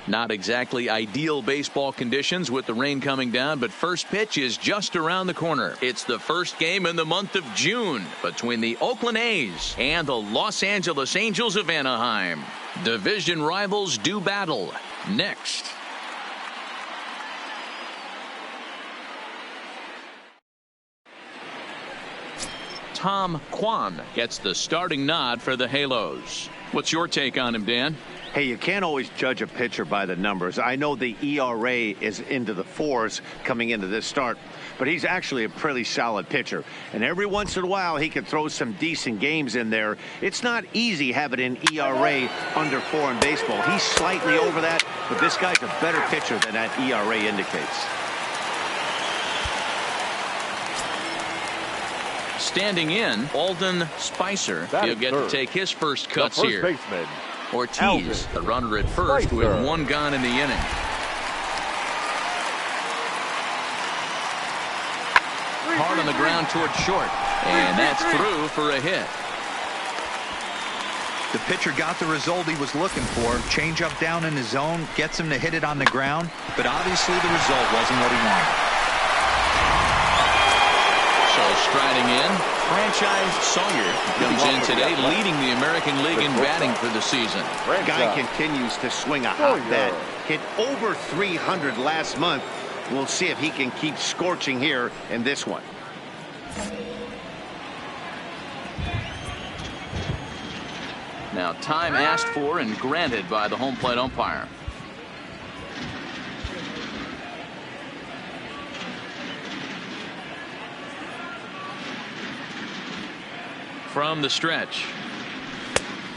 Not exactly ideal baseball conditions with the rain coming down, but first pitch is just around the corner. It's the first game in the month of June between the Oakland A's and the Los Angeles Angels of Anaheim. Division rivals do battle next. Tom Kwan gets the starting nod for the Halos. What's your take on him, Dan? Hey, you can't always judge a pitcher by the numbers. I know the ERA is into the 4s coming into this start, but he's actually a pretty solid pitcher. And every once in a while, he can throw some decent games in there. It's not easy having an ERA under 4 in baseball. He's slightly over that, but this guy's a better pitcher than that ERA indicates. Standing in, Alden Spicer. He'll get to take his first cuts here. Baseman. Ortiz, the runner at first, with 1 gone in the inning. Hard on the ground toward short, and that's through for a hit. The pitcher got the result he was looking for. Change up down in the zone, gets him to hit it on the ground, but obviously the result wasn't what he wanted. So striding in, franchise Sawyer comes in today, leading the American League in batting for the season. Guy continues to swing a hot bat. Hit over 300 last month. We'll see if he can keep scorching here in this one. Now time asked for and granted by the home plate umpire. From the stretch.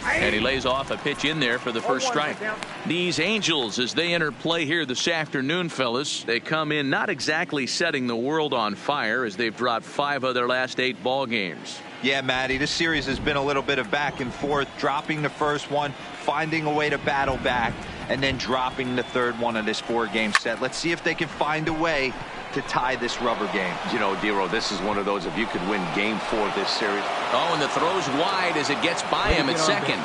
And he lays off a pitch in there for the first strike. These Angels, as they enter play here this afternoon, fellas, they come in not exactly setting the world on fire, as they've dropped 5 of their last 8 ball games. Yeah, Matty, this series has been a little bit of back and forth, dropping the first one, finding a way to battle back, and then dropping the third one of this 4-game set. Let's see if they can find a way to tie this rubber game. You know, Dero, this is one of those, if you could win game 4 of this series. Oh, and the throw's wide as it gets by him at second.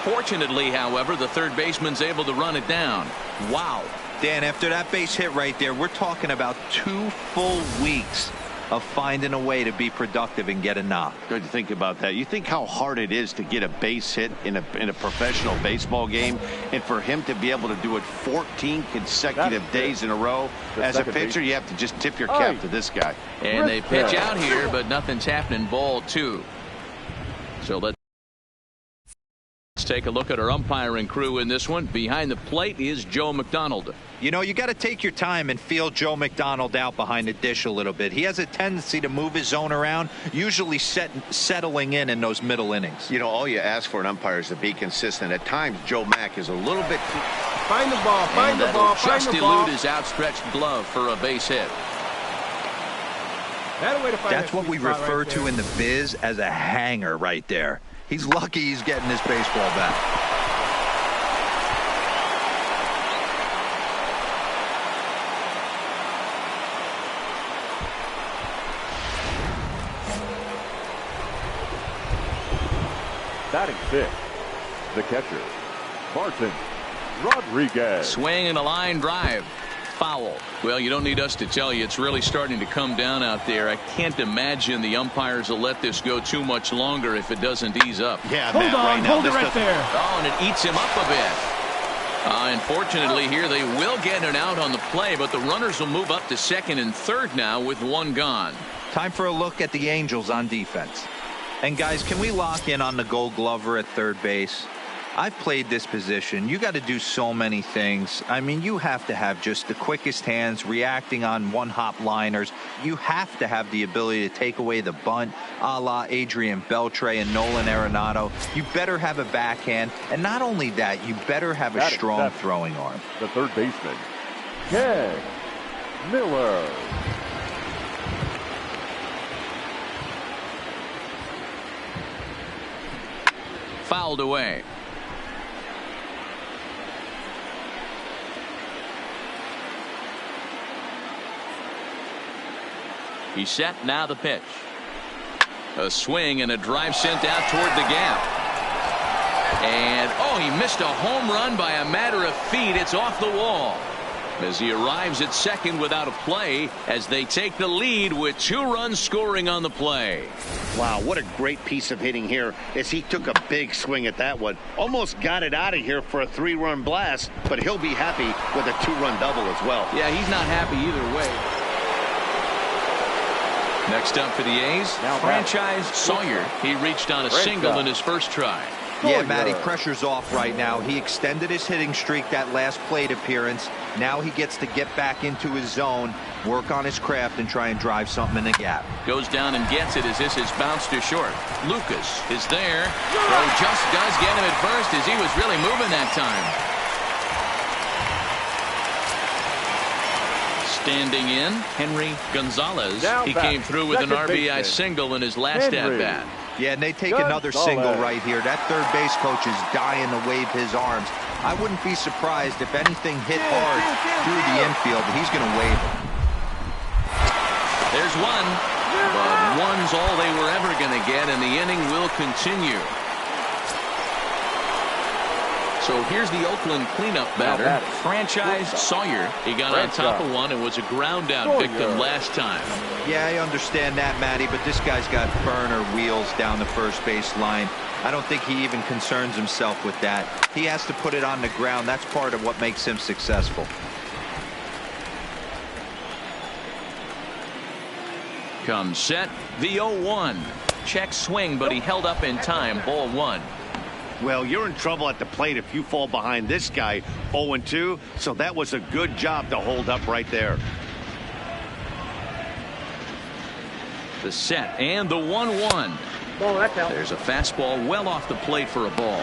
Fortunately, however, the third baseman's able to run it down. Wow. Dan, after that base hit right there, we're talking about 2 full weeks of finding a way to be productive and get a knock. Good to think about that. You think how hard it is to get a base hit in a professional baseball game, and for him to be able to do it 14 consecutive days in a row. As a pitcher, you have to just tip your cap to this guy. And they pitch out here, but nothing's happening. Ball 2. So let's take a look at our umpiring crew in this one. Behind the plate is Joe McDonald. You know, you got to take your time and feel Joe McDonald out behind the dish a little bit. He has a tendency to move his zone around, usually settling in those middle innings. You know, all you ask for an umpire is to be consistent. At times, Joe Mack is a little bit. Find the ball, find the ball, find the ball. Just elude his outstretched glove for a base hit. That's what we refer to in the biz as a hanger right there. He's lucky he's getting this baseball back. Batting 5th, the catcher, Martin Rodriguez. Swing and a line drive. Foul. Well, you don't need us to tell you, it's really starting to come down out there. I can't imagine the umpires will let this go too much longer if it doesn't ease up. Yeah, hold Matt, on, right now, hold it right there. Oh, and it eats him up a bit. Unfortunately, here they will get an out on the play, but the runners will move up to second and third now with 1 gone. Time for a look at the Angels on defense. And guys, can we lock in on the Gold Glover at third base? I've played this position. You got to do so many things. I mean, you have to have just the quickest hands, reacting on one-hop liners. You have to have the ability to take away the bunt, a la Adrian Beltre and Nolan Arenado. You better have a backhand, and not only that, you better have a strong throwing arm. The third baseman, Ken Miller. Fouled away. He's set. Now the pitch. A swing and a drive sent out toward the gap. And, oh, he missed a home run by a matter of feet. It's off the wall. As he arrives at second without a play as they take the lead with 2 runs scoring on the play. Wow, what a great piece of hitting here as he took a big swing at that one. Almost got it out of here for a 3-run blast, but he'll be happy with a 2-run double as well. Yeah, he's not happy either way. Next up for the A's, franchise Sawyer. He reached on a single in his first try. Yeah, Matty, pressure's off right now. He extended his hitting streak that last plate appearance. Now he gets to get back into his zone, work on his craft, and try and drive something in the gap. Goes down and gets it as this is bounced to short. Lucas is there. Throw just does get him at first as he was really moving that time. Standing in, Henry Gonzalez. He came through with an RBI single in his last at-bat. Yeah, and they take another single right here. That third base coach is dying to wave his arms. I wouldn't be surprised if anything hit hard through the infield, but he's going to wave it. There's one, but one's all they were ever going to get, and the inning will continue. So here's the Oakland cleanup batter, franchise Sawyer. He got on top of one and was a ground out victim last time. Yeah, I understand that, Matty, but this guy's got burner wheels down the first base line. I don't think he even concerns himself with that. He has to put it on the ground. That's part of what makes him successful. Comes set, the 0-1. Check swing, but he held up in time, ball 1. Well, you're in trouble at the plate if you fall behind this guy 0-2, so that was a good job to hold up right there. The set and the 1-1. There's a fastball well off the plate for a ball.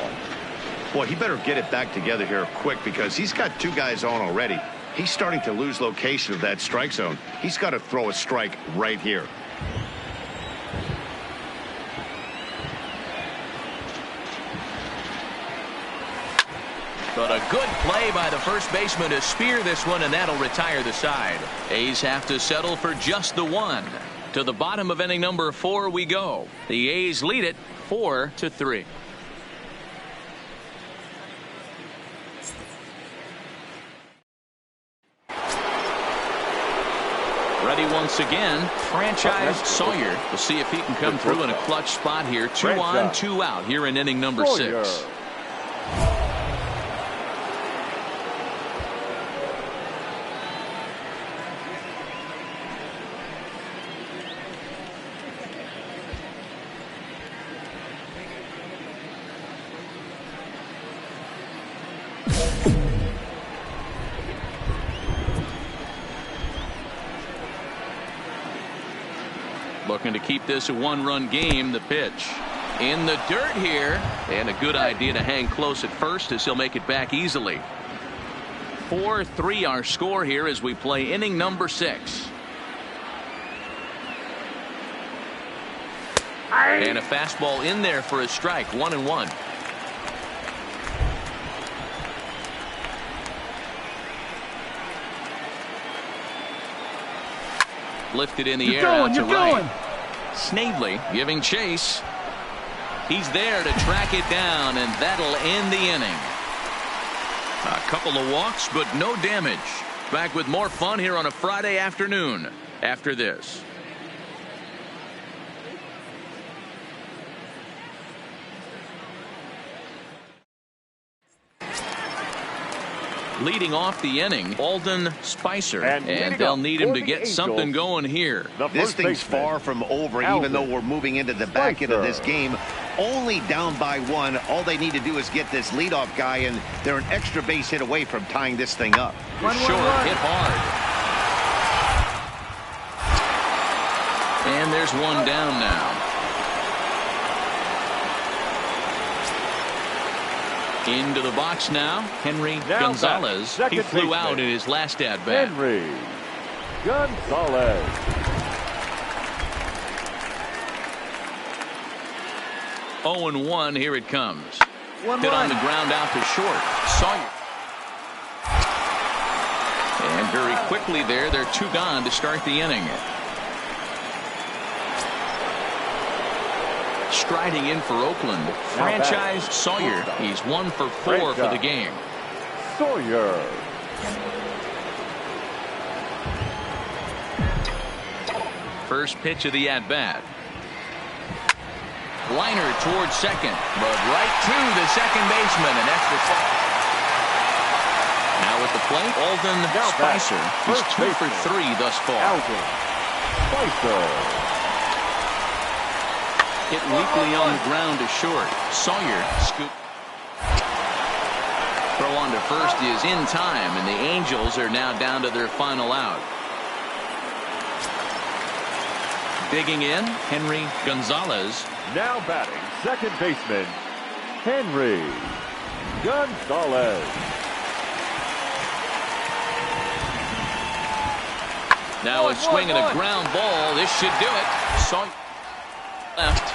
Boy, he better get it back together here quick because he's got 2 guys on already. He's starting to lose location of that strike zone. He's got to throw a strike right here. But a good play by the first baseman to spear this one, and that'll retire the side. A's have to settle for just the 1. To the bottom of inning number 4 we go. The A's lead it 4-3. Ready once again, franchise Sawyer. We'll see if he can come through in a clutch spot here. 2 on, 2 out here in inning number 6. Looking to keep this a 1-run game. The pitch in the dirt here, and a good idea to hang close at first as he'll make it back easily. 4-3 our score here as we play inning number 6. And a fastball in there for a strike. 1-1. Lifted in the air out to right. Snavely giving chase. He's there to track it down, and that'll end the inning. A couple of walks, but no damage. Back with more fun here on a Friday afternoon after this. Leading off the inning, Alden Spicer, and they'll need him to get something going here. This thing's far from over, even though we're moving into the back end of this game. Only down by 1. All they need to do is get this leadoff guy, and they're an extra base hit away from tying this thing up. Short, hit hard. And there's one down now. Into the box now, Henry Gonzalez. He flew out in his last at-bat. Henry Gonzalez. 0-1, here it comes. Hit on the ground out to short. Sawyer. And very quickly there, they're 2 gone to start the inning. Striding in for Oakland, franchise Sawyer. He's 1 for 4 for the game. Sawyer. First pitch of the at-bat. Liner towards second, but right to the second baseman, and that's the fall. Now at the plate, Alden Spicer. He's 2 for 3 thus far. Alden Spicer. Hit weakly on the ground to short. Sawyer scoop. Throw on to first is in time, and the Angels are now down to their final out. Digging in, Henry Gonzalez. Now batting, second baseman, Henry Gonzalez. Now a swing and a ground ball. This should do it. Sawyer left.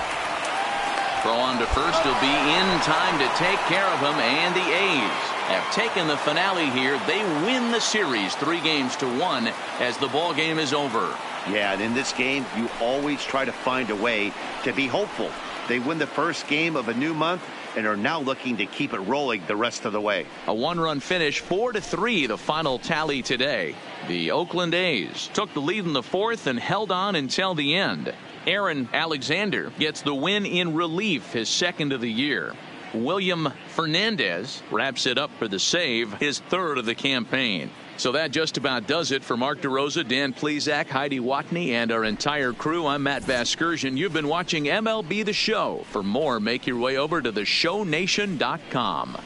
Throw on to first. He'll be in time to take care of him, and the A's have taken the finale here. They win the series 3-1 as the ball game is over. Yeah, and in this game, you always try to find a way to be hopeful. They win the first game of a new month and are now looking to keep it rolling the rest of the way. A 1-run finish, 4-3, the final tally today. The Oakland A's took the lead in the 4th and held on until the end. Aaron Alexander gets the win in relief, his 2nd of the year. William Fernandez wraps it up for the save, his 3rd of the campaign. So that just about does it for Mark DeRosa, Dan Plesac, Heidi Watney, and our entire crew. I'm Matt Vasgersian. You've been watching MLB The Show. For more, make your way over to theshownation.com.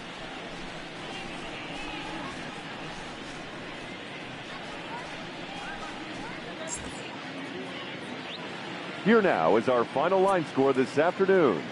Here now is our final line score this afternoon.